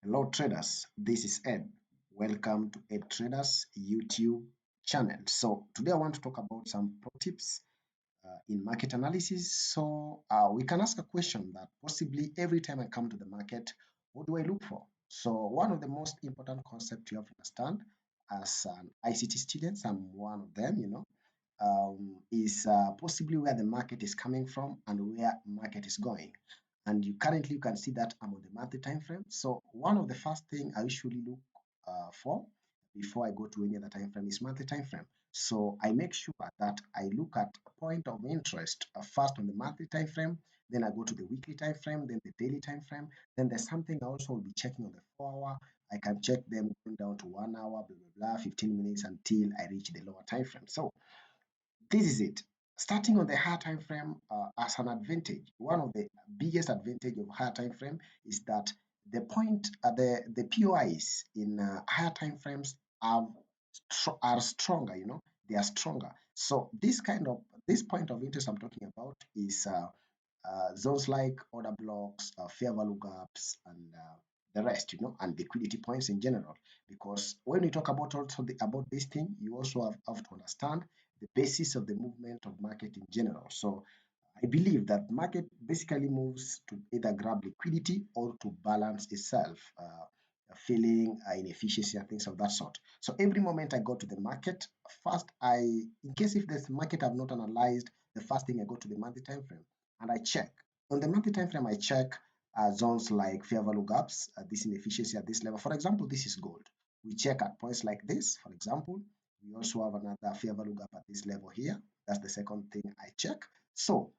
Hello traders, this is Ed. Welcome to Ed Traders YouTube channel. So today I want to talk about some pro tips in market analysis. So we can ask a question that possibly every time I come to the market, what do I look for? So one of the most important concepts you have to understand as an ICT student, I'm one of them, is possibly where the market is coming from and where market is going. And you can see that I'm on the monthly time frame. So one of the first thing I usually look for before I go to any other time frame is monthly time frame. So I make sure that I look at a point of interest first on the monthly time frame, then I go to the weekly time frame, then the daily time frame. Then there's something I also will be checking on the 4 hour. I can check them going down to 1 hour, blah blah blah, 15 minutes until I reach the lower time frame. So this is it. Starting on the higher time frame as an advantage, one of the biggest advantage of higher time frame is that the POIs in higher time frames are stronger. They are stronger. So this point of interest I'm talking about is zones like order blocks, fair value gaps, and the rest, and liquidity points in general. Because when we talk about about this thing, you also have to understand the basis of the movement of market in general. So I believe that market basically moves to either grab liquidity or to balance itself, feeling inefficiency and things of that sort. So every moment I go to the market, first in case if this market I've not analyzed, the first thing I go to the monthly time frame and I check. On the monthly time frame, I check zones like fair value gaps, this inefficiency at this level. For example, this is gold. We check at points like this, for example. We also have another fair value gap at this level here. That's the second thing I check. So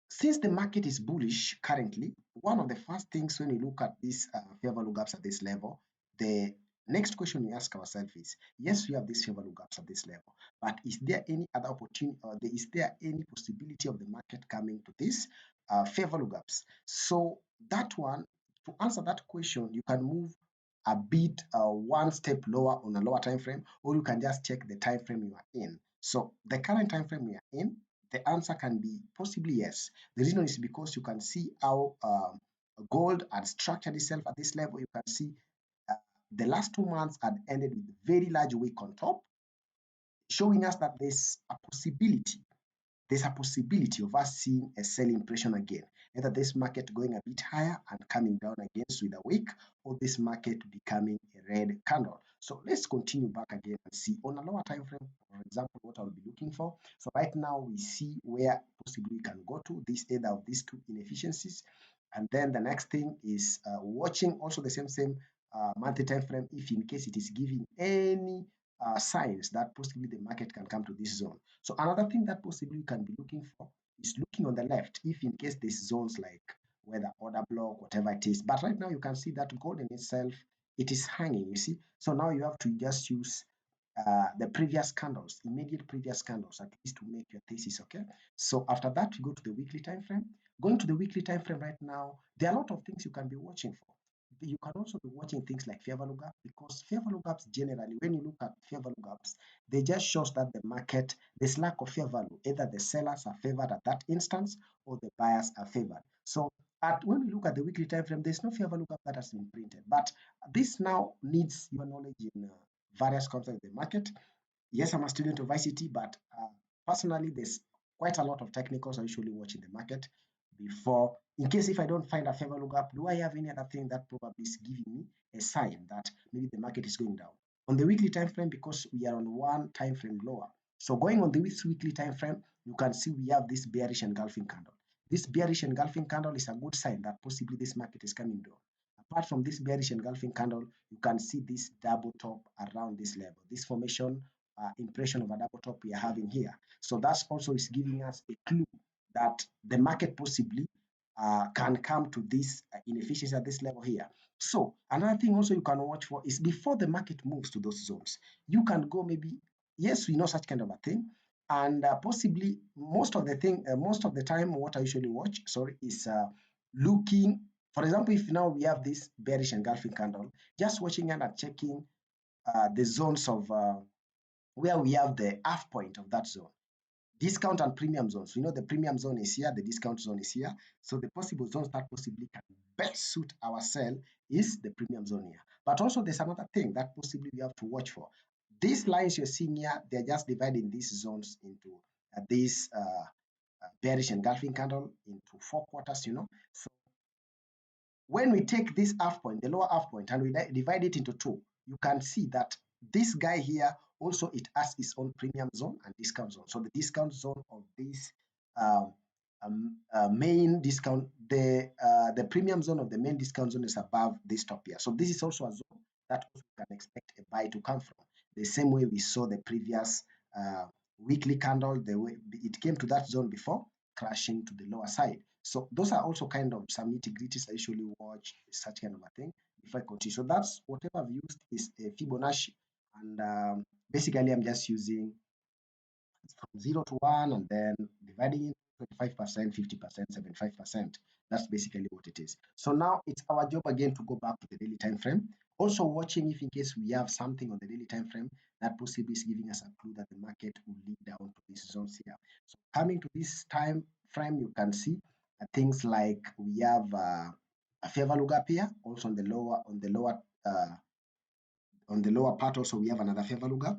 since the market is bullish currently, one of the first things when we look at these fair value gaps at this level, the next question we ask ourselves is, yes, we have these fair value gaps at this level, but is there any other opportunity or is there any possibility of the market coming to this fair value gaps? So that one, to answer that question, you can move a bit one step lower on a lower time frame, or you can just check the time frame you are in. So the current time frame we are in, the answer can be possibly yes. The reason is because you can see how gold had structured itself at this level. You can see uh, the last 2 months had ended with a very large wick on top, showing us that there's a possibility of us seeing a sell impression again. Either this market going a bit higher and coming down against with a wick, or this market becoming a red candle. So let's continue back again and see on a lower time frame, for example, what I'll be looking for. So right now we see where possibly we can go to this either of these two inefficiencies. And then the next thing is watching also the same monthly time frame if in case it is giving any signs that possibly the market can come to this zone. So another thing that possibly you can be looking for is looking on the left if in case there's zones like whether order block, whatever it is. But right now you can see that gold in itself, it is hanging, you see. So now you have to just use the previous candles, immediate previous candles, at least to make your thesis, okay? So after that, you go to the weekly time frame. Going to the weekly time frame right now, there are a lot of things you can be watching for. You can also be watching things like fair value gap because fair value gaps generally, when you look at fair value gaps, they just shows that the market, there's lack of fair value. Either the sellers are favored at that instance or the buyers are favored. So when we look at the weekly time frame, there's no fair value gap that has been printed. But this now needs your knowledge in various concepts of the market. Yes, I'm a student of ICT, but personally, there's quite a lot of technicals I usually watch in the market before. In case if I don't find a fair value gap, do I have any other thing that probably is giving me a sign that maybe the market is going down? On the weekly time frame, because we are on one time frame lower. So going on this weekly time frame, you can see we have this bearish engulfing candle. This bearish engulfing candle is a good sign that possibly this market is coming down. Apart from this bearish engulfing candle, you can see this double top around this level. This formation impression of a double top we are having here. So that's also is giving us a clue that the market possibly can come to this inefficiency at this level here. So another thing also you can watch for is before the market moves to those zones, you can go maybe, yes, we know such kind of a thing. And possibly most of the time, what I usually watch, sorry, is looking, for example, if now we have this bearish engulfing candle, just watching and checking the zones of where we have the half point of that zone. discount and premium zones. We know the premium zone is here, the discount zone is here. So the possible zones that possibly can best suit our sell is the premium zone here. But also there's another thing that possibly we have to watch for. These lines you're seeing here, they're just dividing these zones into these bearish engulfing candle into 4 quarters, So when we take this half point, the lower half point, and we divide it into two, you can see that this guy here also it has its own premium zone and discount zone. So the discount zone of this um, main discount, the premium zone of the main discount zone is above this top here. So this is also a zone that we can expect a buy to come from. The same way we saw the previous weekly candle, the way it came to that zone before, crashing to the lower side. So those are also kind of some nitty-gritties I usually watch, such kind of a thing before I continue. So that's whatever I've used is a Fibonacci, and basically I'm just using from 0 to 1 and then dividing it 25%, 50%, 75%. That's basically what it is. So now it's our job again to go back to the daily time frame. Also watching if in case we have something on the daily time frame that possibly is giving us a clue that the market will lead down to these zones here. So coming to this time frame, you can see things like we have a fair value gap here. Also on the lower part, also we have another fair value gap.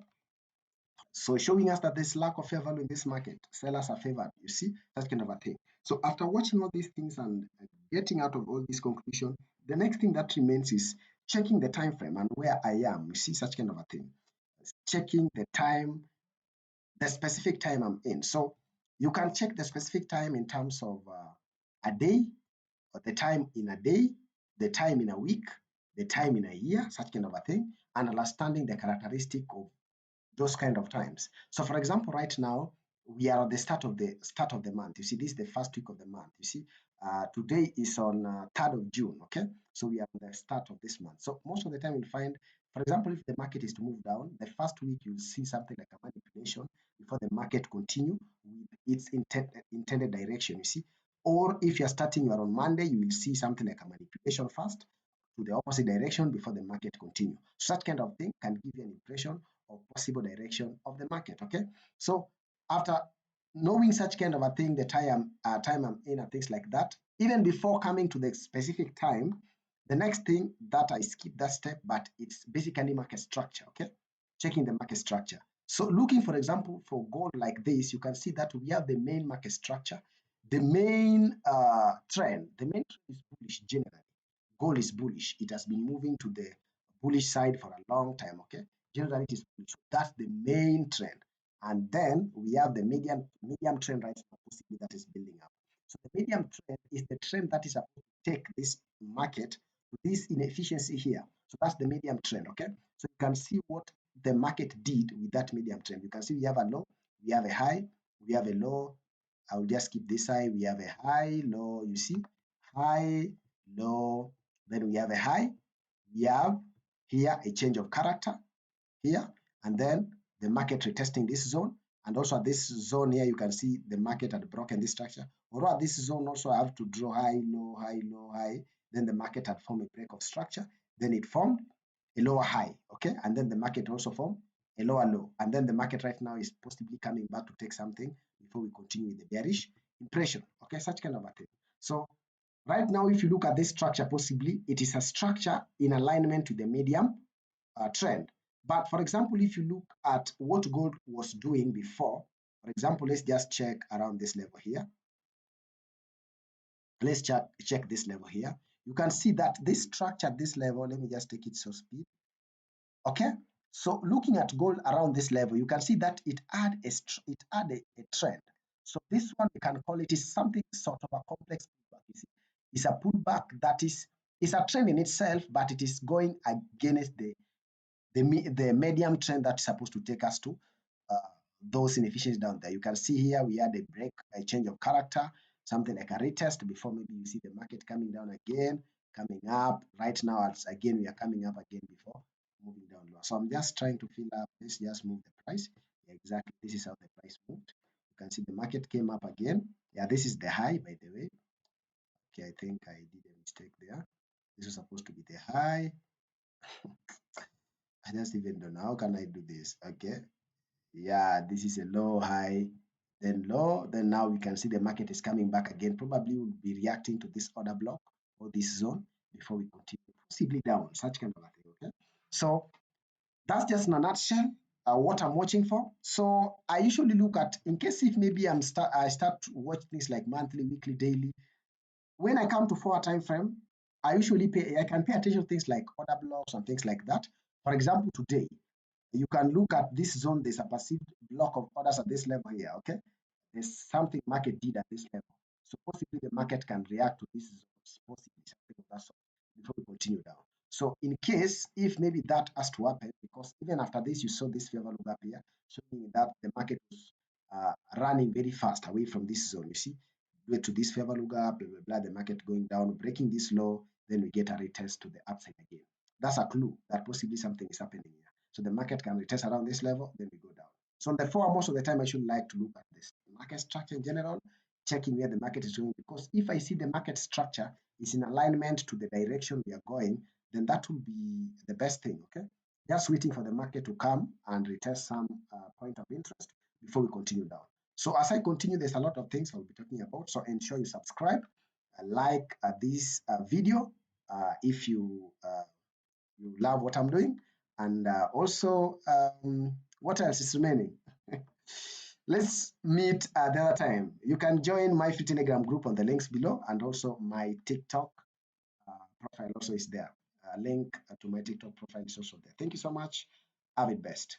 So showing us that there's lack of fair value in this market, sellers are favored, you see, that kind of a thing. So after watching all these things and getting out of all this conclusion, the next thing that remains is checking the time frame and where I am, you see, such kind of a thing. Checking the time, the specific time I'm in. So you can check the specific time in terms of a day, or the time in a day, the time in a week, the time in a year, such kind of a thing, and understanding the characteristic of those kind of times. So for example, right now, we are at the start of the month. You see, this is the first week of the month. You see, today is on 3rd of June, okay? So we are at the start of this month. So most of the time you'll find, for example, if the market is to move down, the first week you'll see something like a manipulation before the market continue with its intended direction, you see. Or if you're starting, you are on Monday, you will see something like a manipulation first to the opposite direction before the market continue. Such kind of thing can give you an impression of possible direction of the market. Okay, so after knowing such kind of a thing, the time I'm in and things like that, even before coming to the specific time, the next thing that I skip that step, but it's basically market structure. Okay, checking the market structure. So looking, for example, for gold like this, you can see that we have the main market structure, the main trend. The main trend is bullish generally. Gold is bullish. It has been moving to the bullish side for a long time. Okay, generally it is bullish. That's the main trend. And then we have the medium trend right now, possibly that is building up. So the medium trend is the trend that is supposed to take this market to this inefficiency here. So that's the medium trend. Okay, so you can see what the market did with that medium trend. You can see we have a low, we have a high, we have a low. I'll just keep this high. We have a high, low. You see, high, low. Then we have a high. We have here a change of character here, and then the market retesting this zone. And also at this zone here, you can see the market had broken this structure. Although at this zone also I have to draw high, low, high, low, high. Then the market had formed a break of structure. Then it formed a lower high, okay? And then the market also formed a lower low. And then the market right now is possibly coming back to take something before we continue with the bearish impression, okay? Such kind of a thing. So right now, if you look at this structure, possibly it is a structure in alignment with the medium trend. But for example, if you look at what gold was doing before, for example, let's just check around this level here. Let's check this level here. You can see that this structure at this level, let me just take it so speed. Okay, so looking at gold around this level, you can see that it had a trend. So this one we can call it is something sort of a complex pullback. You see, it's a pullback that is a trend in itself, but it is going against the medium trend that's supposed to take us to uh, those inefficiencies down there. You can see here we had a break, a change of character, something like a retest before maybe you see the market coming down again, coming up. Right now, it's again, we are coming up again before moving down lower. So I'm just trying to fill up. Let's just move the price. Yeah, exactly. This is how the price moved. You can see the market came up again. Yeah, this is the high, by the way. Okay, I think I did a mistake there. This was supposed to be the high. I just even don't know how can I do this. Okay, yeah, this is a low high. then low, then now we can see the market is coming back again. Probably we'll be reacting to this order block or this zone before we continue, possibly down, such kind of a thing. Okay. So that's just in a nutshell what I'm watching for. So I usually look at, in case if maybe I start to watch things like monthly, weekly, daily. When I come to 4 time frame, I can pay attention to things like order blocks and things like that. For example, today you can look at this zone. There's a perceived block of orders at this level here. Okay, there's something market did at this level. So possibly the market can react to this possibly something of that sort before we continue down. So in case if maybe that has to happen, because even after this you saw this favor look up here, showing that the market was running very fast away from this zone. You see, due to this favor look up, blah, blah, blah, the market going down, breaking this low, then we get a retest to the upside again. That's a clue that possibly something is happening here. So the market can retest around this level, then we go down. So on the 4, most of the time I should like to look at this market structure in general, checking where the market is going, because if I see the market structure is in alignment to the direction we are going, then that will be the best thing. Okay, just waiting for the market to come and retest some point of interest before we continue down. So as I continue, there's a lot of things I'll be talking about. So ensure you subscribe, like this video if you love what I'm doing, and also what else is remaining? Let's meet the other time. You can join my free Telegram group on the links below, and also my TikTok profile also is there. Link to my TikTok profile is also there. Thank you so much. Have it best.